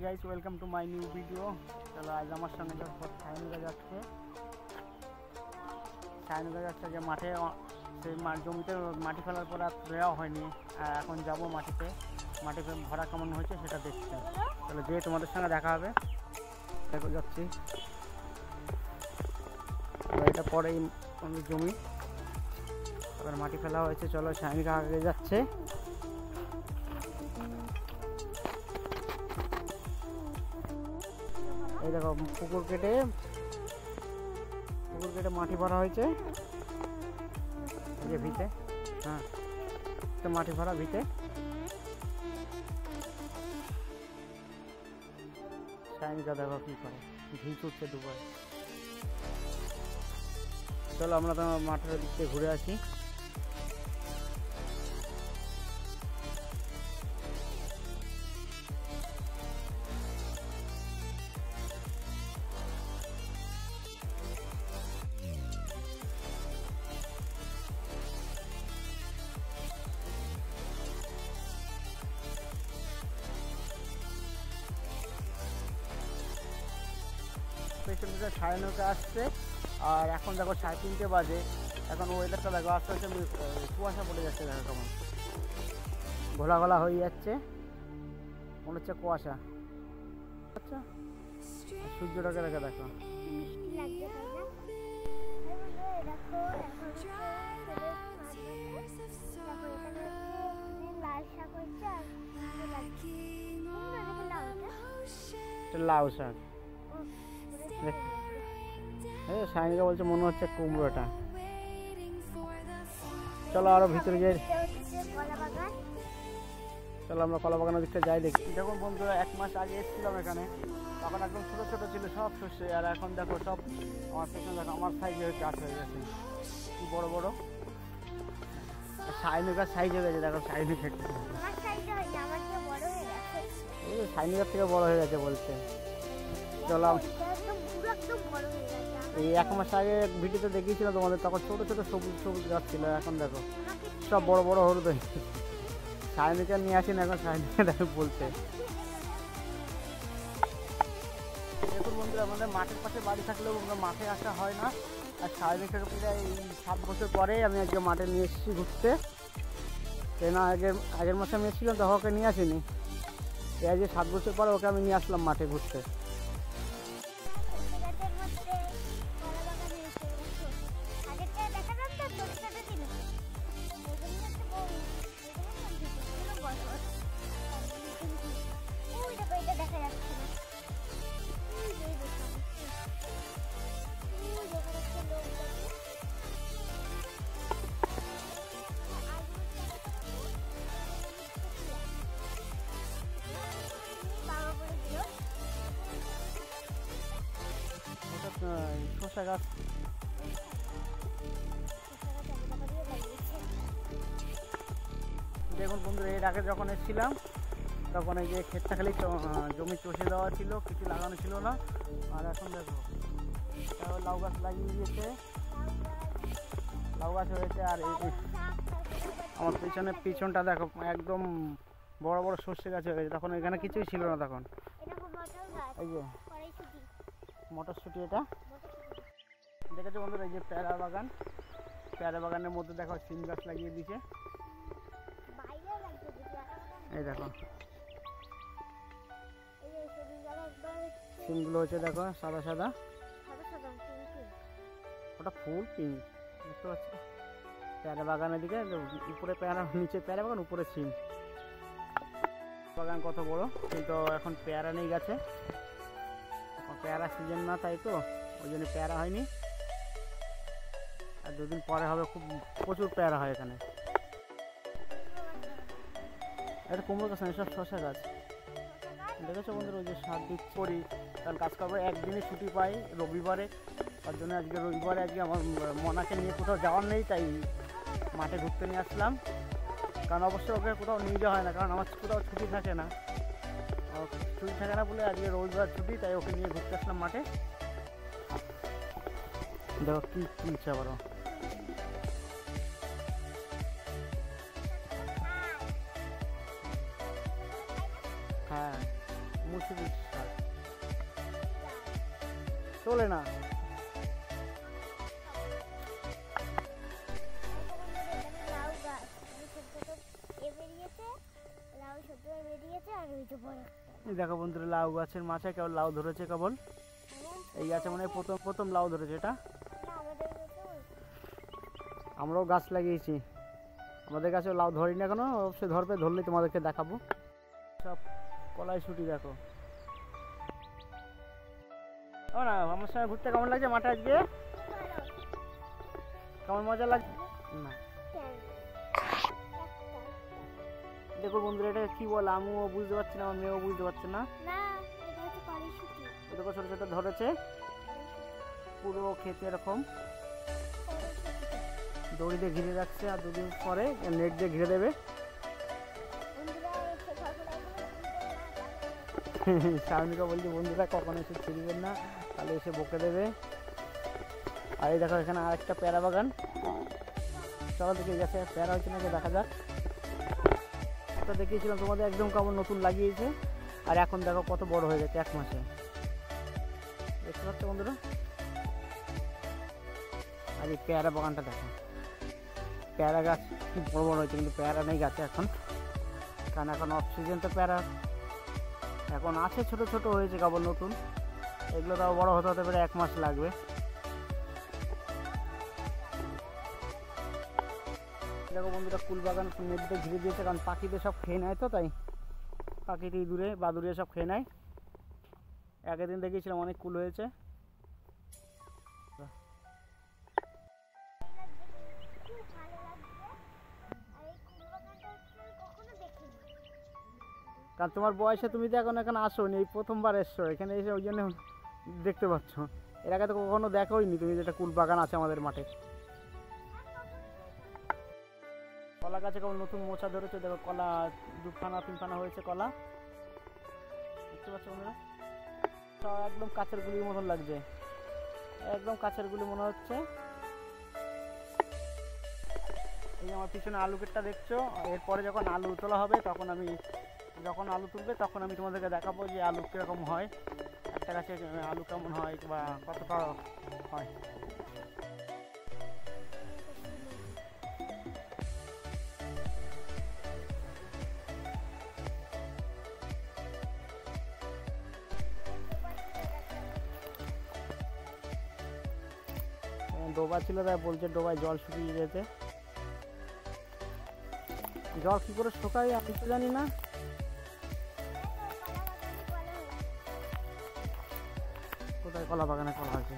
Guys, welcome to my new video. চলো আজ আমার সঙ্গে যখন সায়নিকা যাচ্ছে যে মাঠে, সেই জমিতে মাটি ফেলার পর আর দেওয়া হয়নি। এখন যাব মাটিতে ভরা কেমন হয়েছে সেটা দেখতে। তাহলে যেয়ে তোমাদের সঙ্গে দেখা হবে। দেখো যাচ্ছি, এটা পরে জমি এবার মাটি ফেলা হয়েছে। চলো সায়নিকা আগে যাচ্ছে। এই দেখো পুকুর কেটে মাটি ভরা হয়েছে, এই যে ভিতে। হ্যাঁ, মাটি ভরা ভিতে। সায়নিকা দেখো কি করে, ঘি ছুটছে দুপুরে। চলো আমরা তো মাঠের দিক থেকে ঘুরে আসি। পেছন থেকে সায়নিকা আসছে, আর এখন দেখো 3:30 বাজে। এখন ওয়েদারটা দেখো, আস্তে আস্তে কুয়াশা পড়ে যাচ্ছে। দেখো কেমন ঘোলা ঘোলা হয়ে যাচ্ছে, মনে হচ্ছে কুয়াশা। আচ্ছা, সূর্যটাকে দেখো দেখো লাউ শাক। সায়নিকা বলছে মনে হচ্ছে কুমড়োটা। চলো আরো ভিতরে যাই, চলো আমরা কলা বাগানের দিকটা যাই দেখি। দেখুন বন্ধুরা, 1 মাস আগে এসেছিলাম এখানে, তখন একদম ছোটো ছোটো ছিল সব শস্যে। আর এখন দেখো সব আমার পেছনে দেখো আমার সাইজে গাছ হয়ে গেছে, কি বড় বড়। সায়নিকার সাইজ হয়ে গেছে, দেখো সায়নিকা সায়নিকার থেকে বড় হয়ে গেছে বলছে। চলো এই 1 মাস আগে ভিডিওতে দেখিয়েছিল তোমাদের, তখন ছোটো ছোটো সবুজ সবুজ গাছ ছিল। এখন দেখো সব বড় বড় হলুদ হয়ে গেছে। সায়নিকা নিয়ে আসেন, এখন সায়নিকা দেখো বলছে। দেখুন বন্ধুরা, আমাদের মাঠের পাশে বাড়ি থাকলেও আমরা মাঠে আসা হয় না। আর সায়নিকাকে প্রায় এই 7 বছর পরে আমি আজকে মাঠে নিয়ে এসেছি ঘুরতে। কেন আগের মাসে আমি এসেছিলাম, তখন ওকে নিয়ে আসিনি। এই আজকে 7 বছর পরে ওকে আমি নিয়ে আসলাম মাঠে ঘুরতে। শসা গাছ, দেখুন বন্ধুরা, এর আগে যখন এসেছিলাম তখন এই যে ক্ষেতটা খালি জমি চষে দেওয়া ছিল, কিছু লাগানো ছিল না। আর এখন দেখো লাউ গাছ লাগিয়ে দিয়েছে, লাউ গাছ হয়েছে। আর এই আমার পিছনটা দেখো একদম বড় বড় সর্ষে গাছ হয়ে গেছে। তখন এখানে কিছুই ছিল না তখন। এই যে মটরশুঁটি, এটা দেখেছো বন্ধুরা, এই যে পেয়ারা বাগানের মধ্যে দেখো সিম গাছ লাগিয়ে দিয়েছে। এই দেখো সিমগুলো হচ্ছে দেখো সাদা সাদা, ওটা ফুল পিঙ্ক দেখতে পাচ্ছি। পেয়ারা বাগানের দিকে উপরে পেয়ারা, নিচে পেয়ারা বাগান, উপরে সিম বাগান। কত বড়, কিন্তু এখন পেয়ারা নেই গাছে। পেয়ারা সিজন না, তাই তো ওই জন্য পেয়ারা হয়নি। আর 2 দিন পরে হবে, খুব প্রচুর পেয়ারা হয় এখানে। এটা কুমড়ো গাছ না, সব শসা গাছ। দেখেছো বন্ধুরা, ওই যে সার দিক করি, কারণ কাজ করবো একদিনই ছুটি পাই রবিবারে। তার জন্য আজকে রবিবারে আমার মনাকে নিয়ে কোথাও যাওয়ার নেই, তাই মাঠে ঘুরতে নিয়ে আসলাম। কারণ অবশ্যই ওকে কোথাও নিয়ে যাওয়া হয় না, কারণ আমার কোথাও ছুটি থাকে না বলে আজকে রবিবার ছুটি, তাই ওকে নিয়ে ঘুরতে আসলাম মাঠে। দেখো কি ইচ্ছা বলো। হ্যাঁ, বেশি বিশ্বাস চলে না। দেখো বন্ধুরা লাউ গাছের মাথায় কেবল লাউ ধরেছে, কেবল এই গাছে মানে প্রথম প্রথম লাউ ধরেছে এটা। আমরাও গাছ লাগিয়েছি, আমাদের গাছে লাউ ধরি না কেন, অবশ্যই ধরবে, ধরলেই তোমাদেরকে দেখাবো। সব কলাই ছুটি দেখো। না আমার সঙ্গে ঘুরতে কেমন লাগছে মাঠে আজকে? কেমন মজা লাগছে না? দেখো বন্ধুরা এটা কি বলে আমিও বুঝতে পারছি না, আমার মেয়েও বুঝতে পারছে না। দেখো ছোট ছোট ধরেছে, পুরো খেতে এরকম দড়ি দিয়ে ঘিরে রাখছে, আর দুদিন পরে নেট দিয়ে ঘিরে দেবে। শাওনিকা বলছে বন্ধুরা কখনো এসে ছিড়বেন না, তাহলে এসে বকে দেবে। আর এই দেখো এখানে আরেকটা পেয়ারা বাগান, চলো দেখে গেছে পেয়ারা হয়েছে নাকি দেখা যাক। একটা দেখিয়েছিলাম তোমাদের একদম কেমন নতুন লাগিয়েছে, আর এখন দেখো কত বড় হয়ে গেছে 1 মাসে, দেখতে পাচ্ছ বন্ধুরা। আর এই পেয়ারা বাগানটা দেখো, পেয়ারা গাছ খুব বড় বড় হয়েছে, কিন্তু পেয়ারা নেই গাছে এখন, কারণ এখন অফ সিজন তো পেয়ারা এখন আছে, ছোট ছোট হয়েছে কেবল নতুন, এগুলো তাও বড় হতে হতে পারে 1 মাস লাগবে। দেখো বন্ধুরা কুল বাগান নেটে ঘিরে দিয়েছে, কারণ পাখিতে সব খেয়ে নেয়, তো তাই পাখিতে ইঁদুরে বাদুড়িয়া সব খেয়ে নেয়। আগের দিন দেখিয়েছিলাম অনেক কুল হয়েছে। কারণ তোমার বয়সে তুমি তো এখন এখানে আসোনি, এই প্রথমবার এসছো এখানে, এসে ওই জন্য দেখতে পাচ্ছ। এর আগে তো কখনো দেখোইনি তুমি যেটা কুল বাগান আছে আমাদের মাঠে। কলা গাছে কেবল নতুন মোচা ধরেছে, দেখো কলা 2খানা 3খানা হয়েছে কলা, দেখতে পাচ্ছ বন্ধুরা। সব একদম কাছের গুলির মতন লাগছে, একদম কাছের গুলি মনে হচ্ছে। এই যে আমার পিছনে আলু ক্ষেতটা দেখছো, এরপরে যখন আলু তোলা হবে তখন যখন আলু তুলবে তখন আমি তোমাদেরকে দেখাবো যে আলু কীরকম হয়, একটা গাছে আলু কেমন হয় বা কতটা হয়। ডোবা ছিল তাই বলছে ডোবায় জল শুকিয়ে গেছে। জল কি করে শুকায় আমি তো জানি না। কোথায় কলা বাগানে কলা আছে?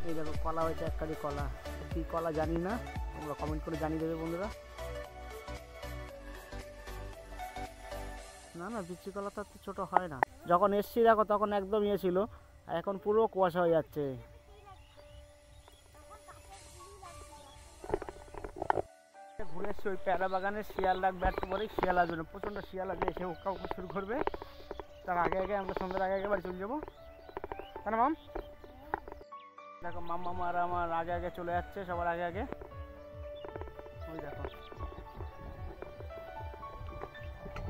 এই দেখো কলা হয়েছে, 1 কাঁদি কলা, কি কলা জানি না, তোমরা কমেন্ট করে জানিয়ে দেবে বন্ধুরা। না না বিচি কলা তো ছোট হয় না। যখন এসছি দেখো তখন একদম ইয়ে ছিল, আর এখন পুরো কুয়াশা হয়ে যাচ্ছে। ঘুরে এসছি ওই পেয়ারা বাগানে, শিয়াল ডাকবে একটু পরে, শিয়াল আসবে না, প্রচণ্ড শিয়াল আসবে, এসে উকা উকা শুরু করবে। তার আগে আগে আমরা সন্ধ্যার আগে আগে বাড়ি চলে যাবো, তাই না মাম? দেখো মাম্মা আর আমার আগে আগে চলে যাচ্ছে, সবার আগে আগে। ওই দেখো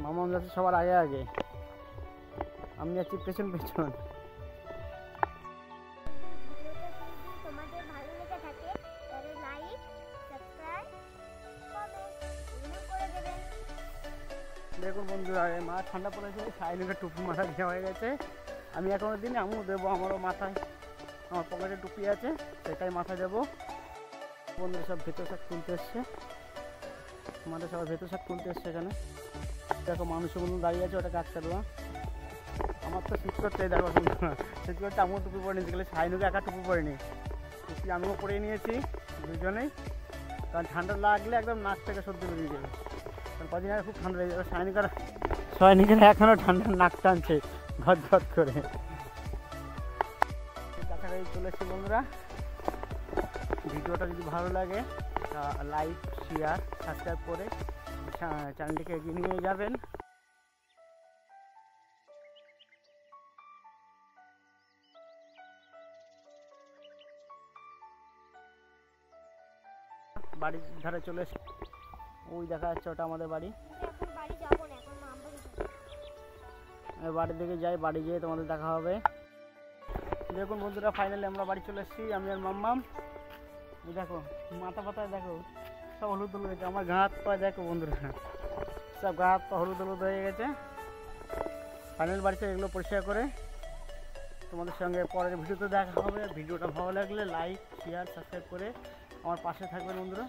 মামা যাচ্ছে সবার আগে আগে, আমি যাচ্ছি পেছন পেছন। দেখুন বন্ধুরা মা ঠান্ডা পড়েছে, সাইলেন্টের টুপি মাথা দেওয়া হয়ে গেছে। আমি এখনো দিনে আমিও দেবো, আমারও মাথায় আমার পকেটে টুপি আছে সেটাই মাথায় দেবো। বন্ধুরা সব ভেতর শাক তুলতে এসছে, আমাদের সবাই ভেতর শাক তুলতে এসছে এখানে। দেখো মানুষের মতন দাঁড়িয়ে আছে, ওটা কাটতে দেওয়া। আমার তো শীত করতে দেখো বন্ধুরা, শীত করতে আমিও টুপি পরে নিয়েছি, গেলে সাইনুকে একা টুপি পরে নি, টুপি আমিও পরে নিয়েছি দুজনেই, কারণ ঠান্ডা লাগলে একদম নাক থেকে সর্দি বেরিয়ে যাবে। কারণ কদিন আগে খুব ঠান্ডা লেগে যাবে, সাইনিকের এখনও ঠান্ডা নাক টানছে ঘট ঘট করে। কাছাকাছি চলে এসছি বন্ধুরা। ভিডিওটা যদি ভালো লাগে লাইক শেয়ার সাবস্ক্রাইব করে চ্যানেলটিকে এগিয়ে নিয়ে যাবেন। বাড়ির ধারে চলে এসে ওই দেখা যাচ্ছে ওটা আমাদের বাড়ি। আমি বাড়ির দিকে যাই, বাড়ি যেয়ে তোমাদের দেখা হবে। দেখুন বন্ধুরা, ফাইনালি আমরা বাড়ি চলে এসেছি, আমি আর মাম্মাম। এই দেখো মাথা পাতায় দেখো সব হলুদ হলুদ হয়েছে, আমার গা হাত পা দেখো বন্ধুরা, সব গা হাত পা হলুদ হলুদ হয়ে গেছে। ফাইনাল বাড়িতে এগুলো পরিষ্কার করে তোমাদের সঙ্গে পরের ভিডিওতে দেখা হবে। ভিডিওটা ভালো লাগলে লাইক শেয়ার সাবস্ক্রাইব করে আমার পাশে থাকবেন বন্ধুরা।